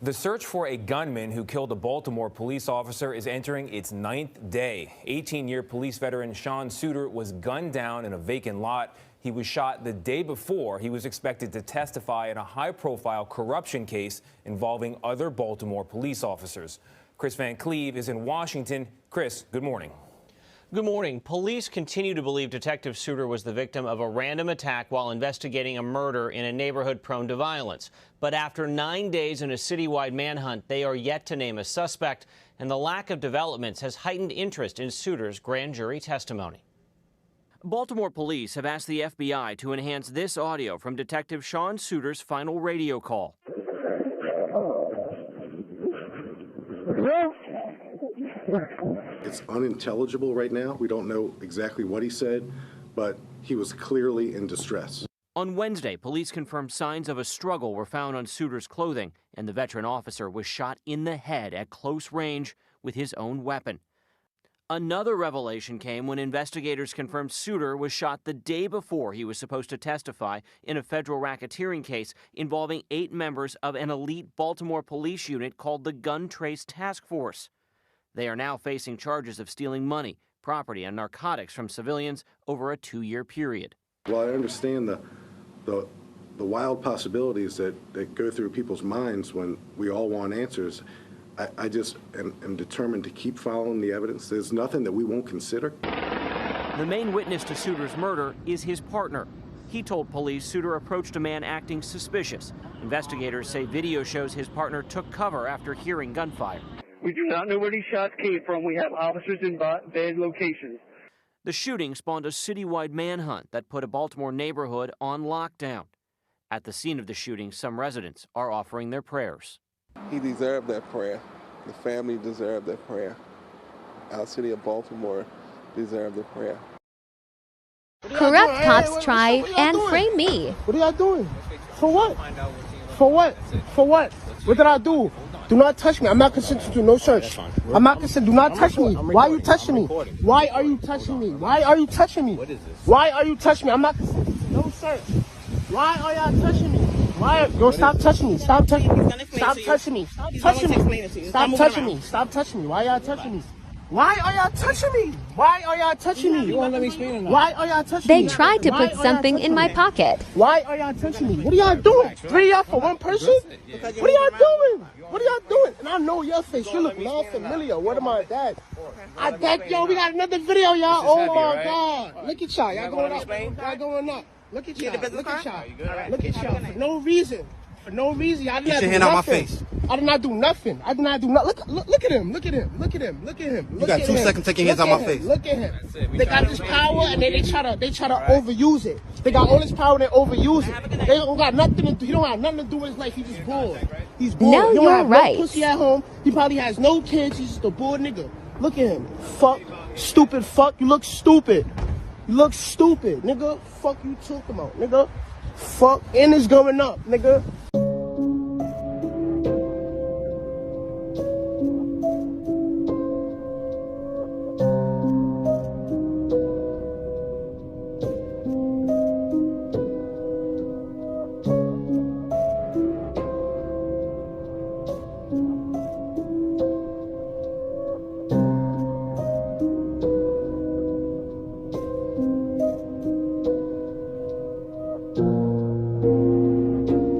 The search for a gunman who killed a Baltimore police officer is entering its 9th day. 18-year police veteran Sean Suiter was gunned down in a vacant lot. He was shot the day before he was expected to testify in a high-profile corruption case involving other Baltimore police officers. Chris Van Cleve is in Washington. Chris, good morning. Good morning. Police continue to believe Detective Suiter was the victim of a random attack while investigating a murder in a neighborhood prone to violence. But after 9 days in a citywide manhunt, they are yet to name a suspect, and the lack of developments has heightened interest in Suiter's grand jury testimony. Baltimore police have asked the FBI to enhance this audio from Detective Sean Suiter's final radio call. It's unintelligible right now. We don't know exactly what he said, but he was clearly in distress. On Wednesday, police confirmed signs of a struggle were found on Suiter's clothing, and the veteran officer was shot in the head at close range with his own weapon. Another revelation came when investigators confirmed Suiter was shot the day before he was supposed to testify in a federal racketeering case involving 8 members of an elite Baltimore police unit called the Gun Trace Task Force. They are now facing charges of stealing money, property, and narcotics from civilians over a 2-year period. Well, I understand the wild possibilities that go through people's minds when we all want answers. I just am determined to keep following the evidence. There's nothing that we won't consider. The main witness to Suiter's murder is his partner. He told police Suiter approached a man acting suspicious. Investigators say video shows his partner took cover after hearing gunfire. We do not know where these shots came from. We have officers in bad locations. The shooting spawned a citywide manhunt that put a Baltimore neighborhood on lockdown. At the scene of the shooting, some residents are offering their prayers. He deserved that prayer. The family deserved that prayer. Our city of Baltimore deserved the prayer. Corrupt cops try and frame me. What are y'all doing? For what? For what? For what? What did I do? Do not touch me. I'm not consenting to no search. I'm not consenting. Do not touch me. Why are you touching me? Why are you touching me? Why are you touching me? Why are you touching me? I'm not consenting to no search. Why are y'all touching me? Why? Yo, stop touching me. Stop touching me. Stop touching me. Stop touching me. Stop touching me. Stop touching me. Why y'all touching me? Why are y'all touching me? Why are y'all touching me? You won't let me speak or not? Why are y'all touching me? They tried to put something in my pocket. Why are y'all touching me? What are y'all doing? 3 of y'all for one person? What are y'all doing? What are y'all doing? And I know your face. You look mad familiar. What am I, Dad? Yo, we got another video, y'all. Oh my God. Look at y'all. Y'all going up. Y'all going up. Look at y'all. Look at y'all. Look at y'all. For no reason. For no reason. Y'all did not do nothing. Out my face. I did not do nothing. I did not do nothing. Look at him. Look at him. Look at him. Look at him. You got 2 seconds taking hands out my face. Look at him. They got this power and they try to overuse it. They got all this power and they overuse it. They don't got nothing to do. He don't have nothing to do with his life. He's just bored. He's bored. No, he don't you're have right. no pussy at home. He probably has no kids. He's just a bored nigga. Look at him. Fuck. Stupid fuck. You look stupid. You look stupid, nigga. Fuck you talking about, nigga. Fuck. And it's going up, nigga.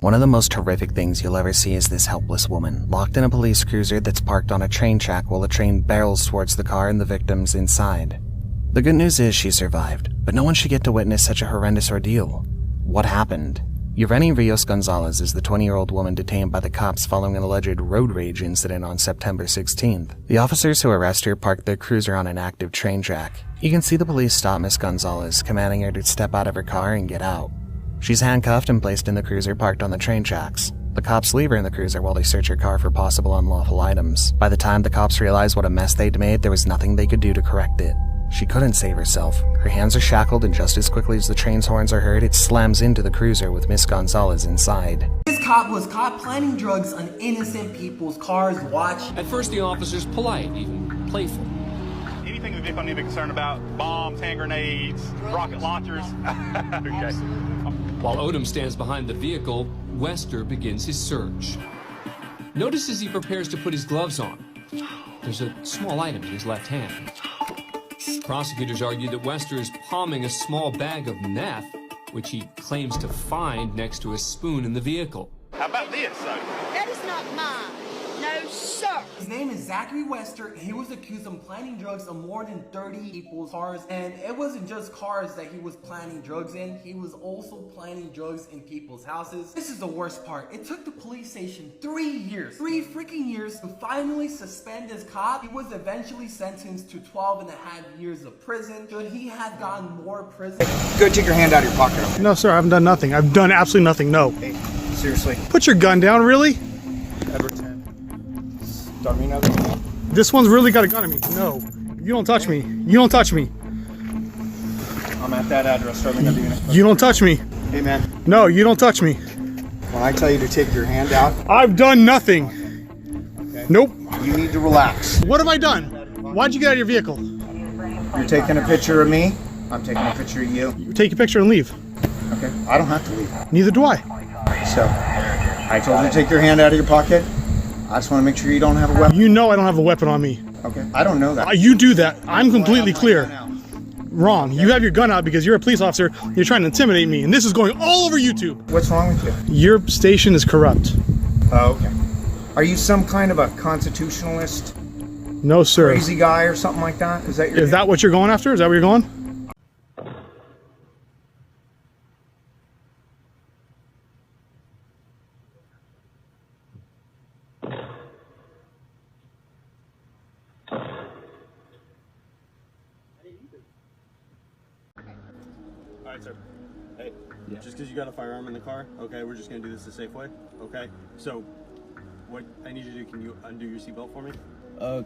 One of the most horrific things you'll ever see is this helpless woman, locked in a police cruiser that's parked on a train track while a train barrels towards the car and the victims inside. The good news is she survived, but no one should get to witness such a horrendous ordeal. What happened? Yureni Rios Gonzalez is the 20-year-old woman detained by the cops following an alleged road rage incident on September 16th. The officers who arrest her parked their cruiser on an active train track. You can see the police stop Miss Gonzalez, commanding her to step out of her car and get out. She's handcuffed and placed in the cruiser parked on the train tracks. The cops leave her in the cruiser while they search her car for possible unlawful items. By the time the cops realized what a mess they'd made, there was nothing they could do to correct it. She couldn't save herself. Her hands are shackled, and just as quickly as the train's horns are heard, it slams into the cruiser with Miss Gonzalez inside. This cop was caught planting drugs on innocent people's cars. Watch. At first, the officer's polite, even playful. Anything the vehicle need to be concerned about? Bombs, hand grenades, rocket launchers. Okay. While Odom stands behind the vehicle, Wester begins his search. Notice as he prepares to put his gloves on. There's a small item in his left hand. Prosecutors argue that Wester is palming a small bag of meth, which he claims to find next to a spoon in the vehicle. How about this, though? That is not mine. No, sir. His name is Zachary Wester, and he was accused of planning drugs on more than 30 people's cars. And it wasn't just cars that he was planning drugs in, he was also planning drugs in people's houses. This is the worst part. It took the police station 3 years, 3 freaking years, to finally suspend this cop. He was eventually sentenced to 12 and a half years of prison. Should he have gotten more prison? Go take your hand out of your pocket. Okay? No, sir, I haven't done nothing. I've done absolutely nothing. No. Hey, seriously. Put your gun down, really? Everton. Start me now. This one's really got a gun on me. No. You don't touch me. You don't touch me. I'm at that address. Start me now. You don't touch me. Hey, man. No, you don't touch me. When I tell you to take your hand out. I've done nothing. Okay. Nope. You need to relax. What have I done? Why'd you get out of your vehicle? You're taking a picture of me. I'm taking a picture of you. You take a picture and leave. Okay. I don't have to leave. Neither do I. So, I told you to take your hand out of your pocket. I just want to make sure you don't have a weapon. You know I don't have a weapon on me. Okay. I don't know that. You do that. I'm completely clear. Wrong. You have your gun out because you're a police officer. You're trying to intimidate me, and this is going all over YouTube. What's wrong with you? Your station is corrupt. Oh, okay. Are you some kind of a constitutionalist? No, sir. Crazy guy or something like that? Is that your Is that what you're going after? Is that where you're going? All right, sir. Hey, just because you got a firearm in the car, okay, we're just going to do this the safe way, okay? So, what I need you to do, can you undo your seatbelt for me?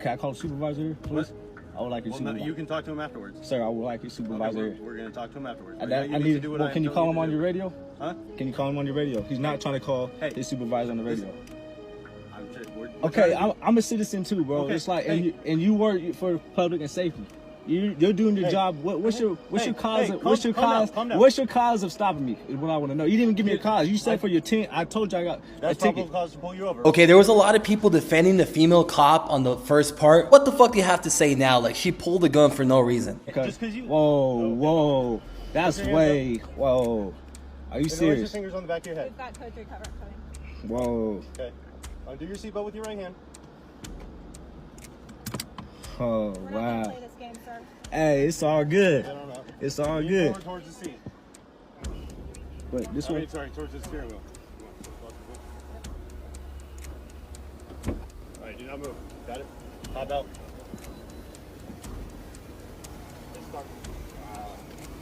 Can I call the supervisor, please? I would like your supervisor. No, you can talk to him afterwards. Sir, I would like your supervisor. Okay, we're going to talk to him afterwards. Can you call him on your radio? Huh? Can you call him on your radio? He's not trying to call his supervisor on the radio. Okay, I'm a citizen too, bro. Okay, It's like, and you work for public and safety. You're doing your job. What's your cause of stopping me? Is what I want to know. You didn't even give me a cause. You said for your tent. I told you I got That's a ticket. probable cause to pull you over. Okay, there was a lot of people defending the female cop on the first part. What the fuck do you have to say now? Like, she pulled the gun for no reason. Just because you. Whoa. That's way. Whoa. Are you Raise your serious? fingers on the back of your head. We've got code 3 cover coming. Whoa. Okay. Undo your seatbelt with your right hand. Oh, We're not wow. gonna play this game, sir. Hey, it's all good. I don't know. It's all Lean good. forward towards the seat. Wait, this way. Sorry, towards the steering wheel. All right, do not move. Got it? Hop out. Let's start.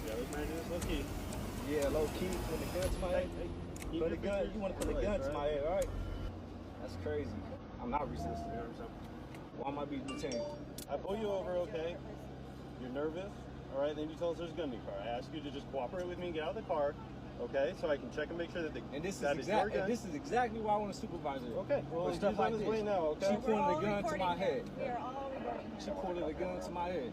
Yeah, let's manage this low key. Yeah, low key. Put the gun to my head. You want to put the gun to my head, all right? That's crazy. I'm not resisting. Why am I being detained? I pull you over, okay? You're nervous, all right? Then you tell us there's a gun in your car. I ask you to just cooperate with me and get out of the car, okay? So I can check and make sure that This is exactly why I want a supervisor. Okay, well, For stuff he's on like his this. way now, okay? She pointed the gun to my head. We are all recording. She pointed the gun to my head.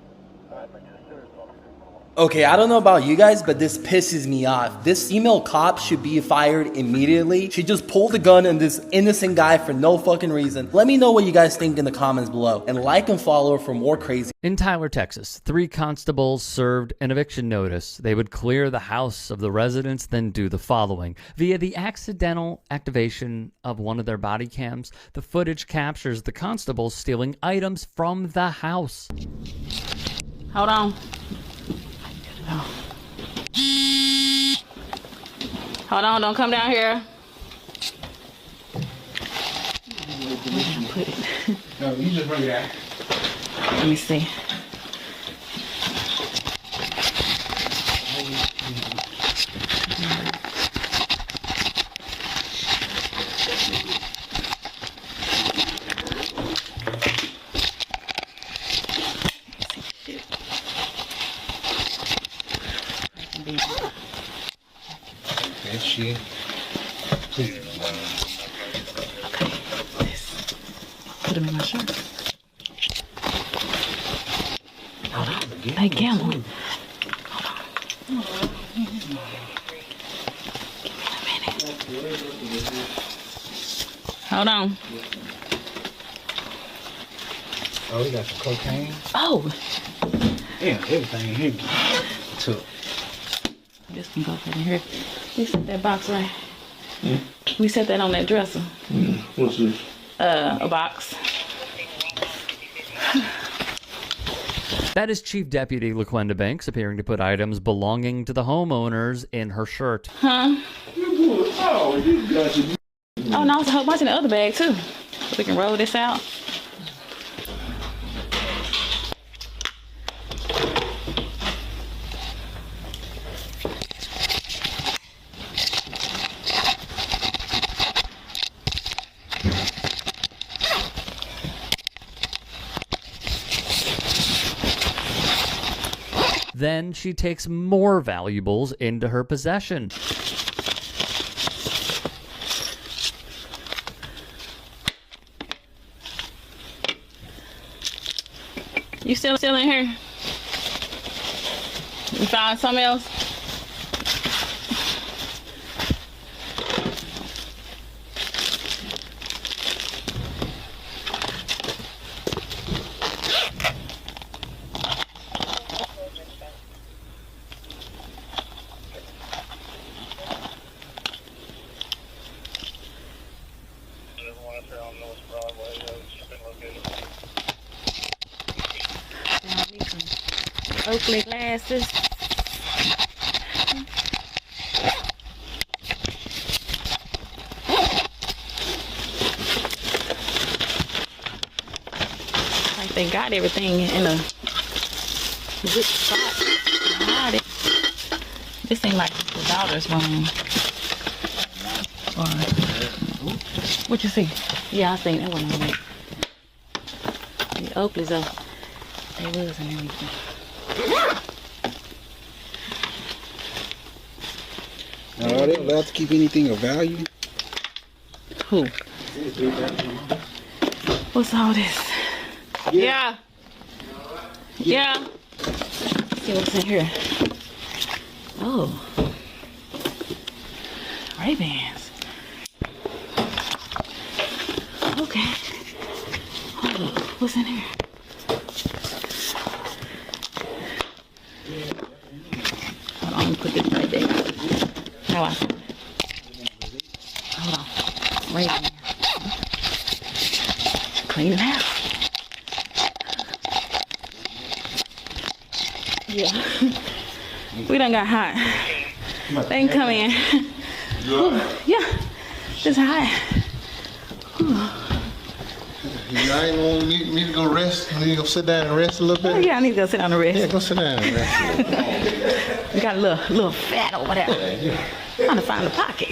Okay, I don't know about you guys, but this pisses me off. This female cop should be fired immediately. She just pulled a gun on this innocent guy for no fucking reason. Let me know what you guys think in the comments below. And like and follow for more crazy. In Tyler, Texas, 3 constables served an eviction notice. They would clear the house of the residents, then do the following. Via the accidental activation of one of their body cams, the footage captures the constables stealing items from the house. Hold on. Hold on, don't come down here. Put it. No, you just bring it out. Let me see. Is she? Please. Put him in my shirt. Hey, Gamble. Hold on. Oh, we got some cocaine. Oh. Yeah, everything here. Took. This can go in here. We set that box right. We set that on that dresser. What's this? A box. That is Chief Deputy LaQuenda Banks appearing to put items belonging to the homeowners in her shirt. Huh? Oh, no, it's a whole bunch in the other bag, too. We can roll this out. Then she takes more valuables into her possession. You still in here? You found something else? Oakley glasses. Like they got everything in a good spot. Hide it. This ain't like the daughter's room. Or, what you see? Yeah, I seen that one on there. The Oakleys though, they was and everything. Now, are they allowed to keep anything of value? Who? What's all this? Yeah. Yeah. Let's see what's in here. Oh. Ray-Bans. Okay. Hold up. What's in here? Hold on, put this right there. How I hold on. Ray-Bans. Clean it out. Yeah. We done got hot. They can come in. Yeah. It's hot. You ain't want me to go rest? You need to go sit down and rest a little bit? Oh, yeah, I need to go sit down and rest. Yeah, go sit down and rest a little bit. We got a little fat over there. Trying to find the pocket.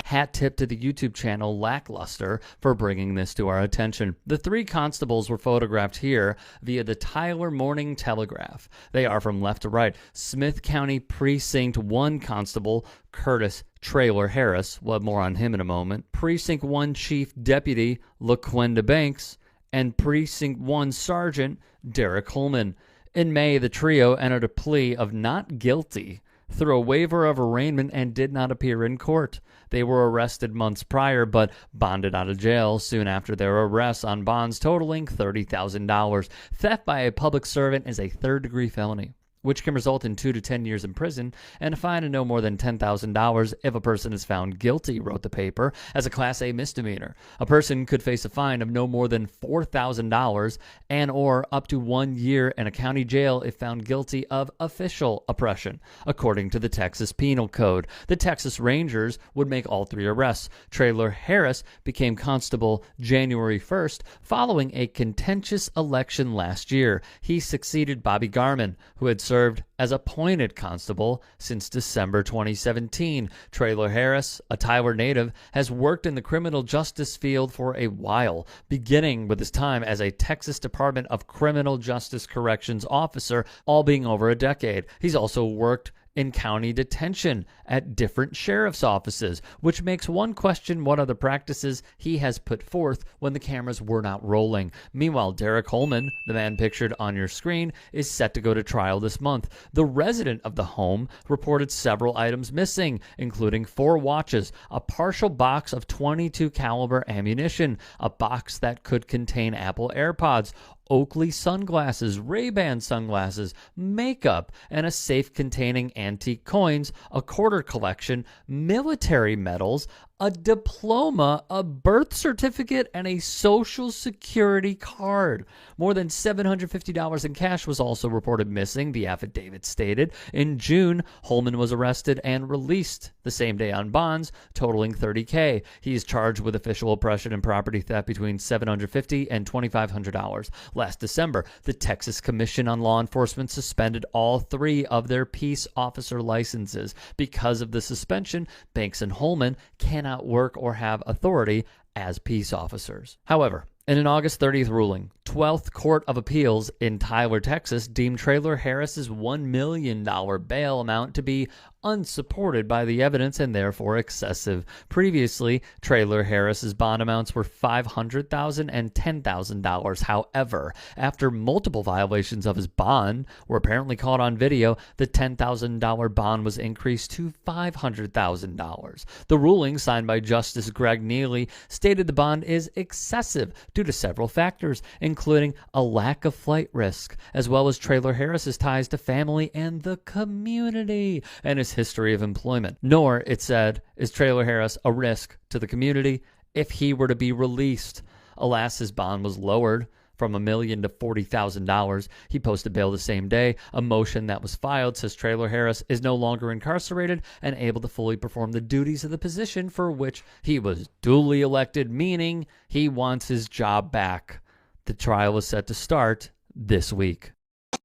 Hat tip to the YouTube channel Lackluster for bringing this to our attention. The three constables were photographed here via the Tyler Morning Telegraph. They are from left to right. Smith County Precinct 1 Constable Curtis Traylor Harris, we'll have more on him in a moment, Precinct 1 Chief Deputy LaQuenda Banks, and Precinct 1 Sergeant Derek Coleman. In May, the trio entered a plea of not guilty through a waiver of arraignment and did not appear in court. They were arrested months prior, but bonded out of jail soon after their arrests on bonds totaling $30,000. Theft by a public servant is a third-degree felony, which can result in 2 to 10 years in prison and a fine of no more than $10,000 if a person is found guilty, wrote the paper, as a Class A misdemeanor. A person could face a fine of no more than $4,000 and or up to 1 year in a county jail if found guilty of official oppression, according to the Texas Penal Code. The Texas Rangers would make all three arrests. Traylor Harris became constable January 1st following a contentious election last year. He succeeded Bobby Garman, who had served as appointed constable since December 2017. Traylor Harris, a Tyler native, has worked in the criminal justice field for a while, beginning with his time as a Texas Department of Criminal Justice Corrections officer, all being over a decade. He's also worked in county detention at different sheriff's offices, which makes one question what other practices he has put forth when the cameras were not rolling. Meanwhile, Derek Holman, the man pictured on your screen, is set to go to trial this month. The resident of the home reported several items missing, including 4 watches, a partial box of .22 caliber ammunition, a box that could contain Apple AirPods, Oakley sunglasses, Ray-Ban sunglasses, makeup, and a safe containing antique coins, a quarter collection, military medals, a diploma, a birth certificate, and a Social Security card. More than $750 in cash was also reported missing, the affidavit stated. In June, Holman was arrested and released the same day on bonds, totaling $30K. He is charged with official oppression and property theft between $750 and $2,500. Last December, the Texas Commission on Law Enforcement suspended all 3 of their peace officer licenses. Because of the suspension, Banks and Holman cannot work or have authority as peace officers. However, in an August 30th ruling, 12th Court of Appeals in Tyler, Texas, deemed Traylor Harris's $1 million bail amount to be unsupported by the evidence and therefore excessive. Previously, Traylor Harris's bond amounts were $500,000 and $10,000. However, after multiple violations of his bond were apparently caught on video, the $10,000 bond was increased to $500,000. The ruling, signed by Justice Greg Neely, stated the bond is excessive due to several factors, including a lack of flight risk, as well as Traylor Harris's ties to family and the community, and his history of employment. Nor, it said, is Traylor Harris a risk to the community if he were to be released. Alas, his bond was lowered from $1 million to $40,000. He posted bail the same day. A motion that was filed says Traylor Harris is no longer incarcerated and able to fully perform the duties of the position for which he was duly elected, meaning he wants his job back. The trial was set to start this week.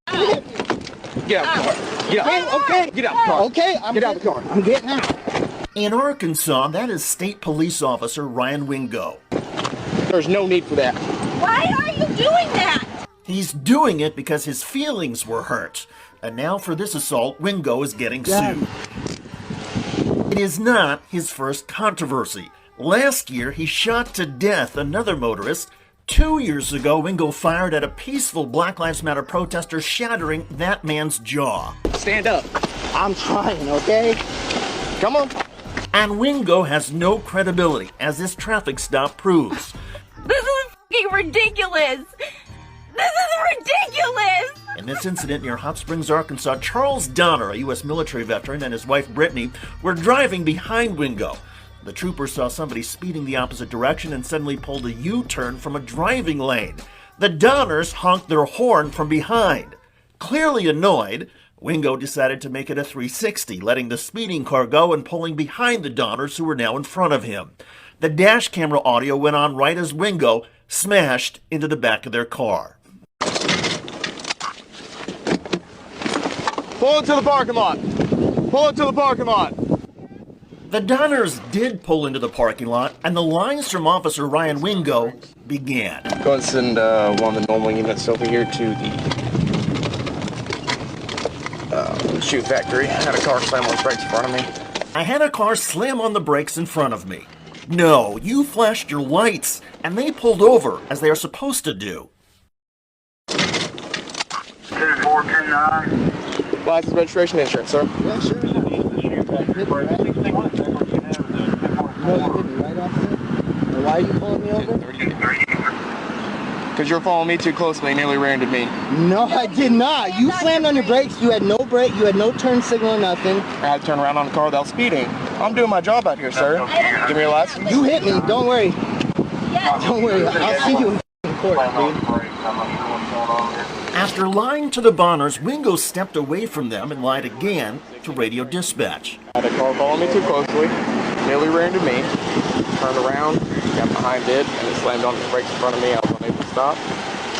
Get out of the car. Get out. Okay. Get out of the car. Okay. Get out of the car. I'm getting out. In Arkansas, that is State Police Officer Ryan Wingo. There's no need for that. Why are you doing that? He's doing it because his feelings were hurt. And now for this assault, Wingo is getting sued. It is not his first controversy. Last year, he shot to death another motorist. 2 years ago, Wingo fired at a peaceful Black Lives Matter protester, shattering that man's jaw. Stand up. I'm trying, okay? Come on. And Wingo has no credibility, as this traffic stop proves. This is f***ing ridiculous. This is ridiculous. In this incident near Hot Springs, Arkansas, Charles Donner, a U.S. military veteran, and his wife Brittany were driving behind Wingo. The troopers saw somebody speeding the opposite direction and suddenly pulled a U-turn from a driving lane. The Donners honked their horn from behind. Clearly annoyed, Wingo decided to make it a 360, letting the speeding car go and pulling behind the Donners, who were now in front of him. The dash camera audio went on right as Wingo smashed into the back of their car. Pull into the parking lot. Pull into the parking lot. The Donners did pull into the parking lot, and the lines from Officer Ryan Wingo began. Go and send one of the normal units over here to the shoe factory. I had a car slam on the brakes in front of me. I had a car slam on the brakes in front of me. No, you flashed your lights, and they pulled over, as they are supposed to do. 2429. License, registration, insurance, sir. Yeah, sure. Why are you pulling me over? Because you're following me too closely and nearly ran into me. No, I did not. You slammed on your brakes. You had no brake. You had no turn signal or nothing. I had to turn around on the car without speeding. I'm doing my job out here, sir. Give me your license. You hit me. Don't worry. Don't worry. I'll see you in court, dude. After lying to the Donners, Wingo stepped away from them and lied again to radio dispatch. I had a car following me too closely, nearly ran into me, turned around, got behind it, and it slammed on the brakes in front of me. I was unable to stop.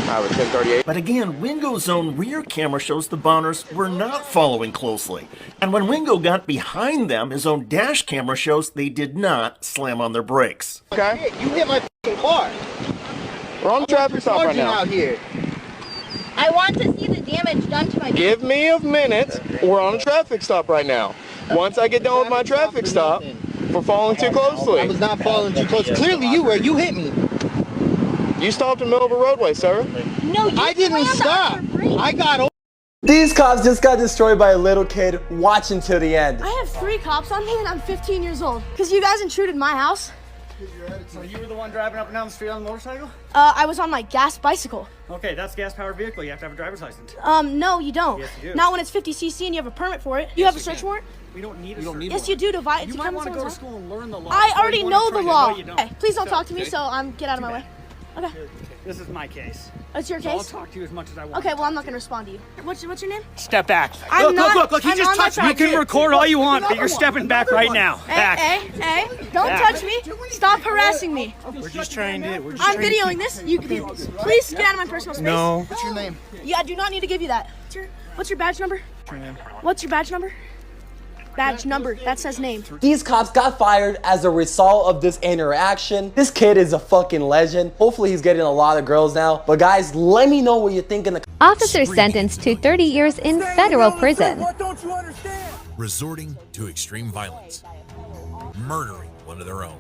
I was 1038. But again, Wingo's own rear camera shows the Donners were not following closely. And when Wingo got behind them, his own dash camera shows they did not slam on their brakes. Okay. You hit my car. We're on the traffic stop right now. Out here. I want to see the damage done to my Give me a minute. We're on a traffic stop right now. Once I get done with my traffic stop, for following too closely. I was not following too close. Clearly you were. You hit me. You stopped in the middle of a roadway, sir. No, you I didn't stop. I got over. These cops just got destroyed by a little kid. Watch until the end. I have 3 cops on me and I'm 15 years old. Because you guys intruded my house. So you were the one driving up and down the street on the motorcycle? I was on my gas bicycle. Okay, that's a gas-powered vehicle. You have to have a driver's license. No, you don't. Yes, you do. Not when it's 50cc and you have a permit for it. You have a search warrant? We don't need a search warrant. Yes, you do. You might want to go to school and learn the law. I already know the law. No, you don't. Okay, please don't talk to me, so get out of my way. Okay. This is my case. It's your So I'll case? talk to you as much as I want. Okay, well, I'm not going to respond to you. What's your name? Step back. I'm not- Look, he I'm just on my touched me. You can side. record all you want, but you're stepping back right now. Back. Hey, don't Back. touch me. Stop harassing me. We're just trying to... I'm videoing this. Please get out of my personal space. No. What's your name? Yeah, I do not need to give you that. What's your badge number? What's your badge number? Badge number. That says name. These cops got fired as a result of this interaction. This kid is a fucking legend. Hopefully he's getting a lot of girls now. But guys, let me know what you think in the Officer sentenced to 30 years in federal prison. Resorting to extreme violence, murdering one of their own.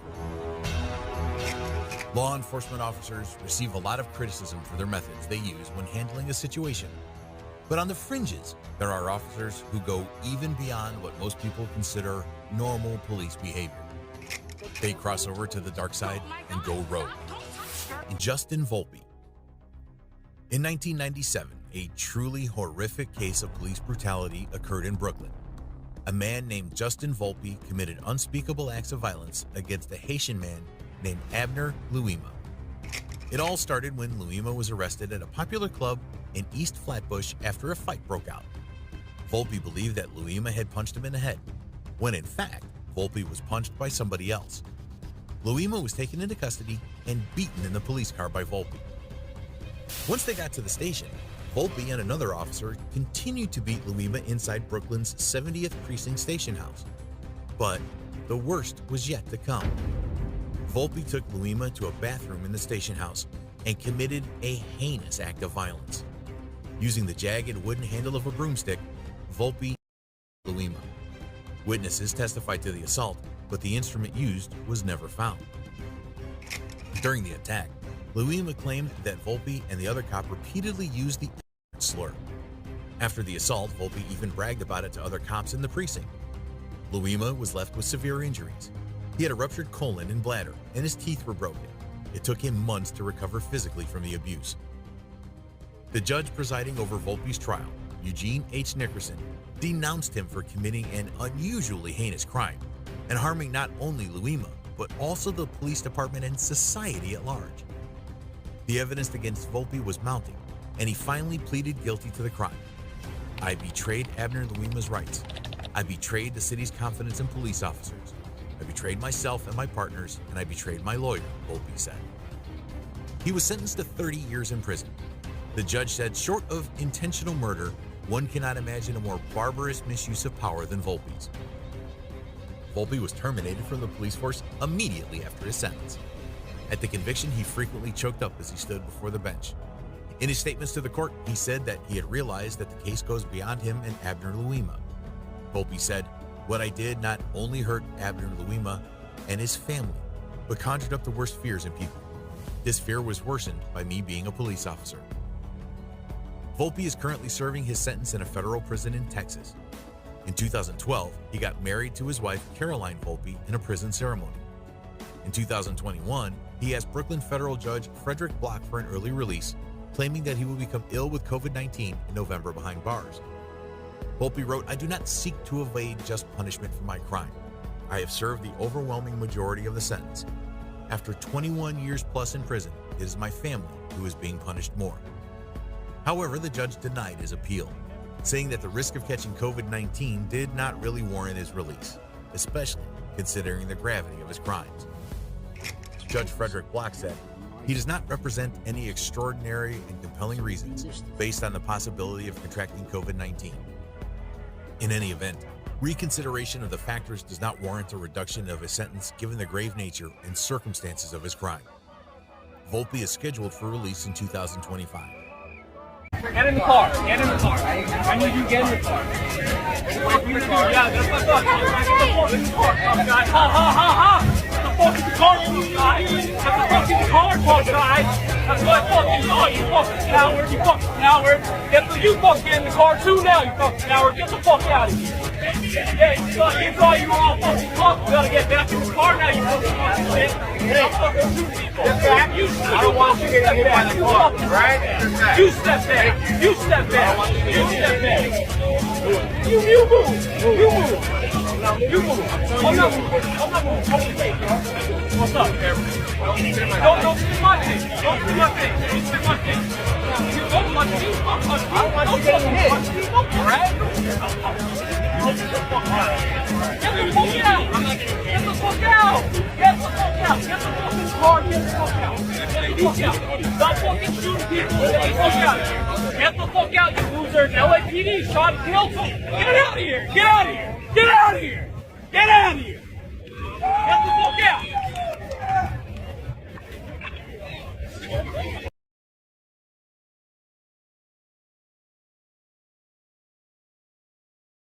Law enforcement officers receive a lot of criticism for their methods they use when handling a situation. But on the fringes, there are officers who go even beyond what most people consider normal police behavior. They cross over to the dark side and go rogue. Justin Volpe. In 1997, a truly horrific case of police brutality occurred in Brooklyn. A man named Justin Volpe committed unspeakable acts of violence against a Haitian man named Abner Louima. It all started when Louima was arrested at a popular club in East Flatbush after a fight broke out. Volpe believed that Louima had punched him in the head, when in fact, Volpe was punched by somebody else. Louima was taken into custody and beaten in the police car by Volpe. Once they got to the station, Volpe and another officer continued to beat Louima inside Brooklyn's 70th Precinct station house. But the worst was yet to come. Volpe took Louima to a bathroom in the station house and committed a heinous act of violence. Using the jagged wooden handle of a broomstick, Volpe Louima. Witnesses testified to the assault, but the instrument used was never found. During the attack, Louima claimed that Volpe and the other cop repeatedly used the slur. After the assault, Volpe even bragged about it to other cops in the precinct. Louima was left with severe injuries. He had a ruptured colon and bladder, and his teeth were broken. It took him months to recover physically from the abuse. The judge presiding over Volpe's trial, Eugene H. Nickerson, denounced him for committing an unusually heinous crime and harming not only Louima, but also the police department and society at large. The evidence against Volpe was mounting, and he finally pleaded guilty to the crime. I betrayed Abner Louima's rights. I betrayed the city's confidence in police officers. I betrayed myself and my partners, and I betrayed my lawyer, Volpe said. He was sentenced to 30 years in prison. The judge said, short of intentional murder, one cannot imagine a more barbarous misuse of power than Volpe's. Volpe was terminated from the police force immediately after his sentence. At the conviction, he frequently choked up as he stood before the bench. In his statements to the court, he said that he had realized that the case goes beyond him and Abner Louima. Volpe said, "What I did not only hurt Abner Louima and his family, but conjured up the worst fears in people. This fear was worsened by me being a police officer." Volpe is currently serving his sentence in a federal prison in Texas. In 2012, he got married to his wife, Caroline Volpe, in a prison ceremony. In 2021, he asked Brooklyn federal judge Frederick Block for an early release, claiming that he will become ill with COVID-19 in November behind bars. Volpe wrote, "I do not seek to evade just punishment for my crime. I have served the overwhelming majority of the sentence. After 21 years plus in prison, it is my family who is being punished more." However, the judge denied his appeal, saying that the risk of catching COVID-19 did not really warrant his release, especially considering the gravity of his crimes. Judge Frederick Block said, "He does not represent any extraordinary and compelling reasons based on the possibility of contracting COVID-19. In any event, reconsideration of the factors does not warrant a reduction of his sentence given the grave nature and circumstances of his crime." Volpe is scheduled for release in 2025. Get in the car. Get in the car. I need you to get in the car. Yeah, that's my thought. Get the fuck in the car, tough guy. Ha ha ha ha. Get the fuck in the car, tough guy. Get the fuck in the car, tough guy. That's what I fucking thought. You fucking coward. You fucking coward. You fucking get in the car too now. You fucking coward. Get the fuck out of here. Yeah, you thought you were all fucking tough. You gotta get back in the car now. You fucking shit. Hey, I'm fucking shooting people. I don't want you getting hit by the car, right? You step back. You step back. You step back. You move. You move. You move. I'm not moving. I'm not moving. What's up, don't see my thing. Don't see my thing. Don't see my thing. You don't touch me. I don't want you getting hit. Don't brag. Get the fuck out. Get the fuck out. Get the fuck out. Get the fuck out. Get the fucking car. Get the fuck out. Get the fuck out. Stop fucking shooting people. Get the fuck out. Get the fuck out, you losers. LAPD shot and killed someone. Get out of here. Get out of here. Get out of here.